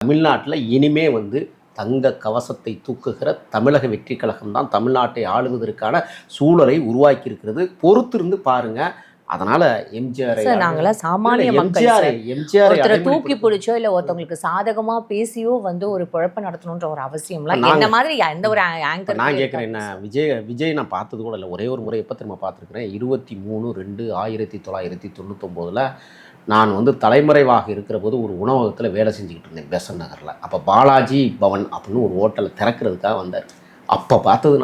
தமிழ்நாட்டில் இனிமே தங்க கவசத்தை தூக்குகிற தமிழக வெற்றி கழகம் தான் தமிழ்நாட்டை ஆளுவதற்கான சூழலை உருவாக்கி இருக்கிறது. பொறுத்திருந்து பாருங்க. அதனால எம்ஜிஆர் நாங்களாம் சாமானிய மக்கள் தூக்கி பிடிச்சோ இல்ல ஒருத்தவங்களுக்கு சாதகமா பேசியோ ஒரு குழப்பம் நடத்தணும்ன்ற ஒரு அவசியம்லாம் என்ன மாதிரி எந்த ஒரு ஆங்கர். நான் கேட்குறேன், என்ன விஜய் நான் பார்த்தது கூட இல்லை. ஒரே ஒரு முறை எப்போ திரும்ப பார்த்துருக்குறேன், 23/2/1999 நான் தலைமறைவாக இருக்கிற போது ஒரு உணவகத்தில் வேலை செஞ்சுக்கிட்டு இருந்தேன் பெசன் நகரில். அப்போ பாலாஜி பவன் அப்படின்னு ஒரு ஹோட்டலை திறக்கிறதுக்காக வந்தார். அப்போ பார்த்தது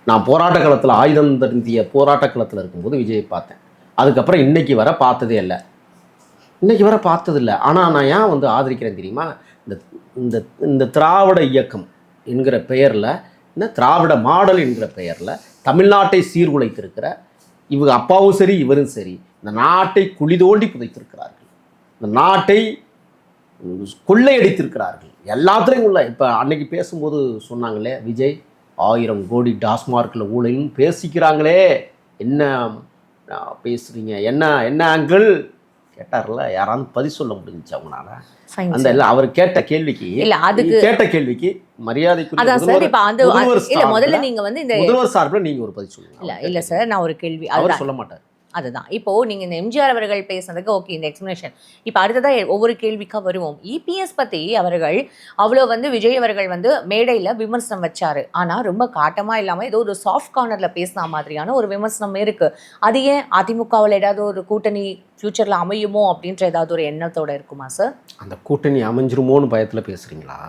நான் போராட்ட காலத்தில் ஆயுதம் தருந்திய போராட்ட காலத்தில் இருக்கும்போது விஜயை பார்த்தேன். அதுக்கப்புறம் இன்றைக்கி வர பார்த்ததே இல்லை. ஆனால் நான் ஏன் ஆதரிக்கிறேன் தெரியுமா? இந்த இந்த திராவிட இயக்கம் என்கிற பெயரில், இந்த திராவிட மாடல் என்கிற பெயரில் தமிழ்நாட்டை சீர்குலைத்திருக்கிற இவங்க அப்பாவும் சரி இவரும் சரி இந்த நாட்டை குழி தோண்டி புதைத்திருக்கிறார்கள். இந்த நாட்டை கொள்ளையடித்திருக்கிறார்கள் எல்லாத்துலேயும் உள்ள. இப்போ அன்னைக்கு பேசும்போது சொன்னாங்களே, விஜய் 1000 கோடி டாஸ்மார்க்கில் ஊழலும் பேசிக்கிறாங்களே, என்ன பேசுகிறீங்க, என்ன ஆங்கிள் கேட்டார்ல, யாராவது பதில் சொல்ல முடிஞ்சிச்சு அவங்களால? அந்த இல்லை, அவர் கேட்ட கேள்விக்கு மரியாதைக்குரிய முதல்ல நீங்க முதல்வர் சார்பில் நீங்க ஒரு பதில் சொல்லுங்க. இல்ல சார், நான் ஒரு கேள்வி அவர் சொல்ல மாட்டார். அதுதான் இப்போ நீங்க இந்த எம்ஜிஆர் அவர்கள் பேசுனதுக்கு ஓகே, இந்த எக்ஸ்பிளனேஷன். இப்போ அடுத்ததா ஒவ்வொரு கேள்விக்கா வருவோம். இபிஎஸ் பத்தி அவர்கள் அவ்வளோ விஜய் அவர்கள் மேடையில விமர்சனம் வச்சாரு. ஆனா ரொம்ப காட்டமா இல்லாம ஏதோ ஒரு சாஃப்ட் கார்னர்ல பேசின மாதிரியான ஒரு விமர்சனம் இருக்கு. அது ஏன் அதிமுகவில் ஏதாவது ஒரு கூட்டணி ஃபியூச்சர்ல அமையுமோ அப்படின்ற ஏதாவது ஒரு எண்ணத்தோட இருக்குமா சார்? அந்த கூட்டணி அமைஞ்சிருமோன்னு பயத்துல பேசுறீங்களா?